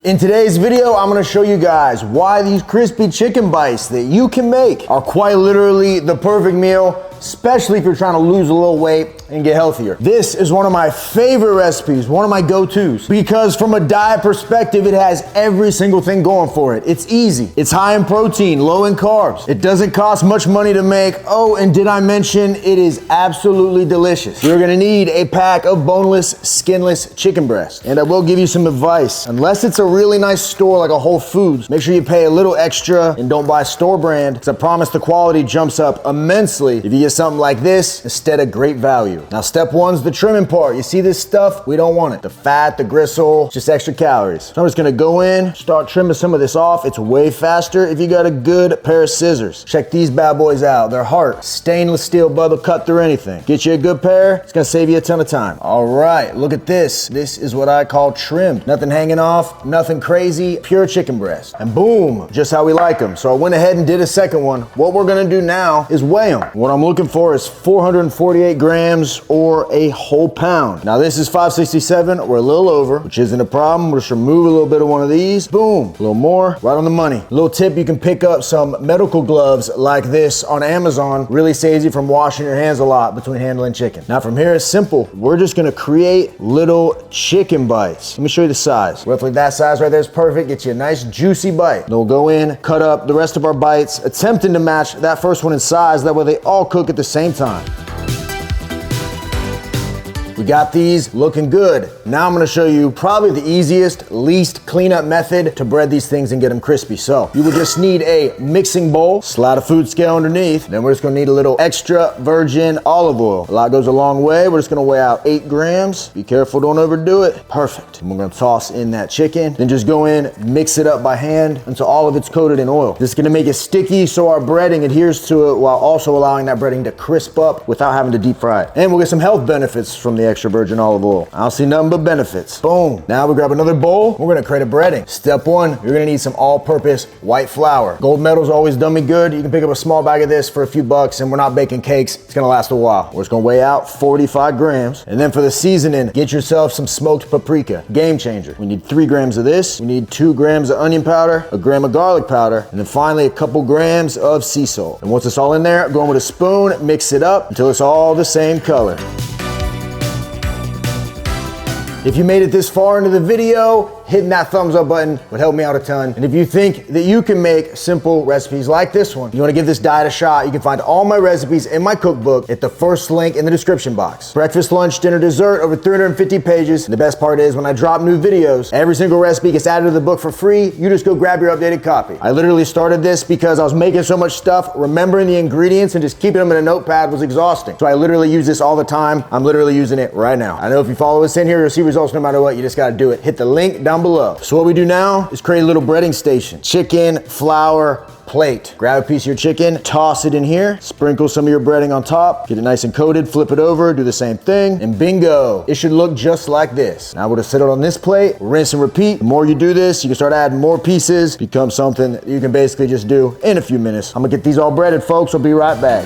In today's video, I'm gonna show you guys why these crispy chicken bites that you can make are quite literally the perfect meal, especially if you're trying to lose a little weight and get healthier. This is one of my favorite recipes, one of my go-tos, because from a diet perspective, it has every single thing going for it. It's easy, it's high in protein, low in carbs. It doesn't cost much money to make. Oh, and did I mention it is absolutely delicious. You're gonna need a pack of boneless, skinless chicken breast. And I will give you some advice. Unless it's a really nice store like a Whole Foods, make sure you pay a little extra and don't buy store brand, because I promise the quality jumps up immensely if you get something like this instead of great value. Now, step one's the trimming part. You see this stuff? We don't want it. The fat, the gristle, just extra calories. So I'm just gonna go in, start trimming some of this off. It's way faster if you got a good pair of scissors. Check these bad boys out. They're hard. Stainless steel, bud, they'll cut through anything. Get you a good pair, it's gonna save you a ton of time. All right, look at this. This is what I call trimmed. Nothing hanging off, nothing crazy, pure chicken breast. And boom, just how we like them. So I went ahead and did a second one. What we're gonna do now is weigh them. What I'm looking for is 448 grams or a whole pound. Now this is 567, we're a little over, which isn't a problem. We'll just remove a little bit of one of these. Boom, a little more, right on the money. Little tip, you can pick up some medical gloves like this on Amazon. Really saves you from washing your hands a lot between handling chicken. Now from here, it's simple. We're just gonna create little chicken bites. Let me show you the size. Roughly that size right there is perfect. Get you a nice juicy bite. Then we'll go in, cut up the rest of our bites, attempting to match that first one in size. That way they all cook at the same time. We got these looking good. Now I'm gonna show you probably the easiest, least cleanup method to bread these things and get them crispy. So you will just need a mixing bowl, slide a food scale underneath. Then we're just gonna need a little extra virgin olive oil. A lot goes a long way. We're just gonna weigh out 8 grams. Be careful, don't overdo it. Perfect. And we're gonna toss in that chicken. Then just go in, mix it up by hand until all of it's coated in oil. This is gonna make it sticky so our breading adheres to it while also allowing that breading to crisp up without having to deep fry it. And we'll get some health benefits from the extra virgin olive oil. I don't see nothing but benefits. Boom. Now we grab another bowl. We're gonna create a breading. Step one, you're gonna need some all-purpose white flour. Gold medal's always done me good. You can pick up a small bag of this for a few bucks, and we're not baking cakes. It's gonna last a while. We're just gonna weigh out 45 grams. And then for the seasoning, get yourself some smoked paprika. Gamechanger. We need 3 grams of this. We need 2 grams of onion powder, a gram of garlic powder, and then finally a couple grams of sea salt. And once it's all in there, go in with a spoon, mix it up until it's all the same color. If you made it this far into the video, hitting that thumbs up button would help me out a ton. And if you think that you can make simple recipes like this one, you wanna give this diet a shot, you can find all my recipes in my cookbook at the first link in the description box. Breakfast, lunch, dinner, dessert, over 350 pages. And the best part is when I drop new videos, every single recipe gets added to the book for free. You just go grab your updated copy. I literally started this because I was making so much stuff, remembering the ingredients and just keeping them in a notepad was exhausting. So I literally use this all the time. I'm literally using it right now. I know if you follow us in here, you'll see results no matter what. You just gotta do it. Hit the link down below. So what we do now is create a little breading station. Chicken, flour, plate. Grab a piece of your chicken, toss it in here, sprinkle some of your breading on top, get it nice and coated, flip it over, do the same thing, and bingo. It should look just like this. Now we're gonna sit it on this plate, rinse and repeat. The more you do this, you can start adding more pieces, become something that you can basically just do in a few minutes. I'm gonna get these all breaded, folks. I'll be right back.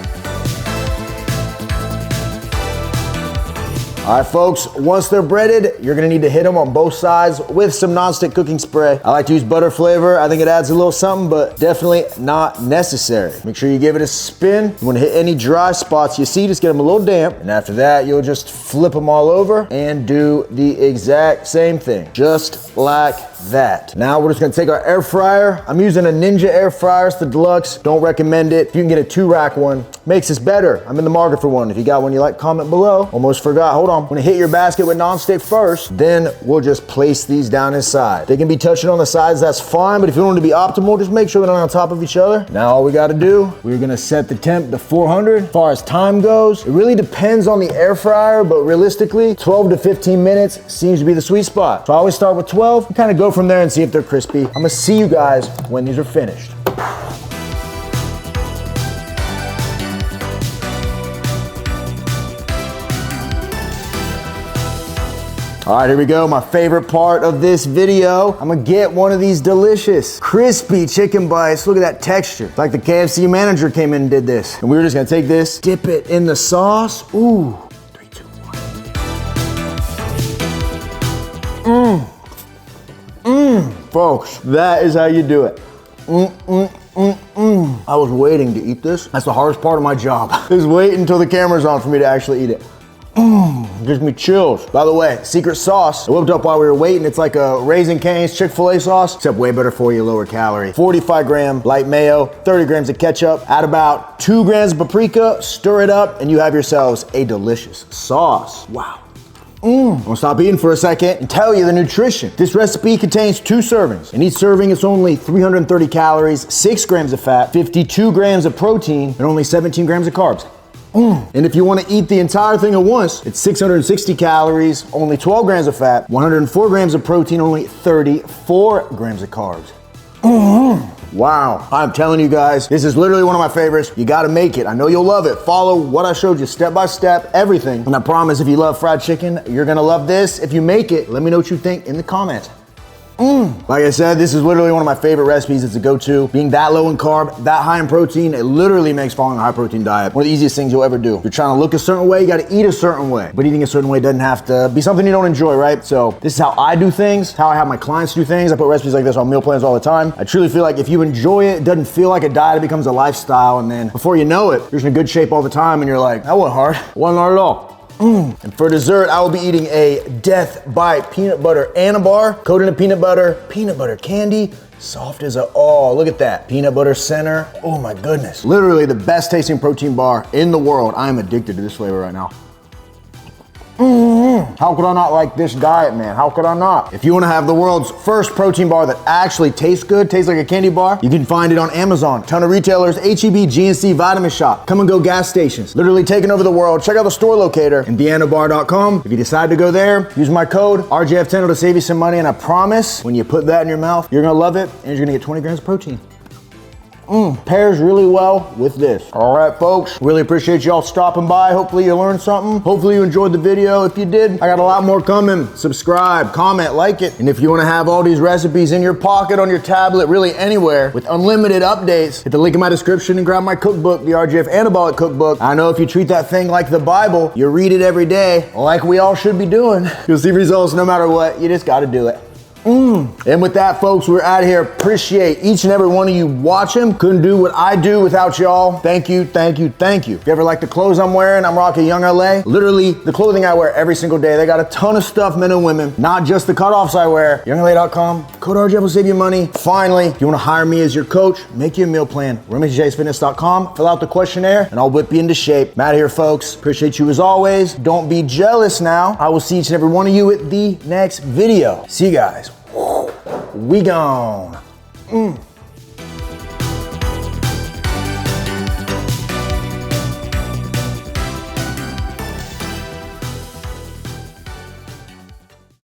All right, folks, once they're breaded, you're gonna need to hit them on both sides with some nonstick cooking spray. I like to use butter flavor. I think it adds a little something, but definitely not necessary. Make sure you give it a spin. You wanna hit any dry spots you see, just get them a little damp. And after that, you'll just flip them all over and do the exact same thing, just like that. Now we're just gonna take our air fryer. I'm using a Ninja air fryer, it's the deluxe. Don't recommend it. If you can get a 2-rack one, makes this better. I'm in the market for one. If you got one you like, comment below. Almost forgot, hold on. I'm gonna hit your basket with nonstick first, then we'll just place these down inside. They can be touching on the sides, that's fine, but if you want them to be optimal, just make sure they're not on top of each other. Now all we gotta do, we're gonna set the temp to 400. As far as time goes, it really depends on the air fryer, but realistically, 12 to 15 minutes seems to be the sweet spot. So I always start with 12, and kind of go from there and see if they're crispy. I'm gonna see you guys when these are finished. All right, here we go. My favorite part of this video. I'm gonna get one of these delicious, crispy chicken bites. Look at that texture. It's like the KFC manager came in and did this. And we were just gonna take this, dip it in the sauce. Ooh, 3, 2, 1. Folks, that is how you do it. I was waiting to eat this. That's the hardest part of my job, is wait until the camera's on for me to actually eat it. Gives me chills. By the way, secret sauce, I whipped up while we were waiting. It's like a Raising Cane's Chick-fil-A sauce, except way better for you, lower calorie. 45 gram light mayo, 30 grams of ketchup, add about 2 grams of paprika, stir it up, and you have yourselves a delicious sauce. Wow. I'm gonna stop eating for a second and tell you the nutrition. This recipe contains 2 servings. In each serving, it's only 330 calories, 6 grams of fat, 52 grams of protein, and only 17 grams of carbs. And if you want to eat the entire thing at once, it's 660 calories, only 12 grams of fat, 104 grams of protein, only 34 grams of carbs. Wow, I'm telling you guys, this is literally one of my favorites. You gotta make it. I know you'll love it. Follow what I showed you step by step, everything. And I promise if you love fried chicken, you're gonna love this. If you make it, let me know what you think in the comments. Like I said, this is literally one of my favorite recipes. It's a go-to. Being that low in carb, that high in protein, it literally makes following a high protein diet one of the easiest things you'll ever do. If you're trying to look a certain way, you gotta eat a certain way. But eating a certain way doesn't have to be something you don't enjoy, right? So this is how I do things, how I have my clients do things. I put recipes like this on meal plans all the time. I truly feel like if you enjoy it, it doesn't feel like a diet, it becomes a lifestyle. And then before you know it, you're just in good shape all the time and you're like, that wasn't hard. It wasn't hard at all. And for dessert, I will be eating a Death by Peanut Butter ANABOLIC, coated in peanut butter candy, soft as a, oh, look at that. Peanut butter center, oh my goodness. Literally the best tasting protein bar in the world. I am addicted to this flavor right now. How could I not like this diet, man? How could I not? If you want to have the world's first protein bar that actually tastes good, tastes like a candy bar, you can find it on Amazon. Ton of retailers, HEB, GNC, Vitamin Shop, Come and Go gas stations, literally taking over the world. Check out the store locator and theanabar.com. If you decide to go there, use my code RJF10 to save you some money. And I promise when you put that in your mouth, you're gonna love it and you're gonna get 20 grams of protein. Pairs really well with this. All right, folks, really appreciate y'all stopping by. Hopefully you learned something. Hopefully you enjoyed the video. If you did, I got a lot more coming. Subscribe, comment, like it. And if you want to have all these recipes in your pocket, on your tablet, really anywhere with unlimited updates, hit the link in my description and grab my cookbook, the RJF Anabolic Cookbook. I know if you treat that thing like the Bible, you read it every day, like we all should be doing, you'll see results no matter what. You just got to do it. And with that, folks, we're out of here. Appreciate each and every one of you watching. Couldn't do what I do without y'all. Thank you, thank you, thank you. If you ever like the clothes I'm wearing, I'm rocking Young LA. Literally, the clothing I wear every single day. They got a ton of stuff, men and women, not just the cutoffs I wear. YoungLA.com, code RJF will save you money. Finally, if you want to hire me as your coach, make you a meal plan. RemingtonJaysFitness.com, fill out the questionnaire, and I'll whip you into shape. I'm out of here, folks. Appreciate you as always. Don't be jealous now. I will see each and every one of you at the next video. See you guys. We gone.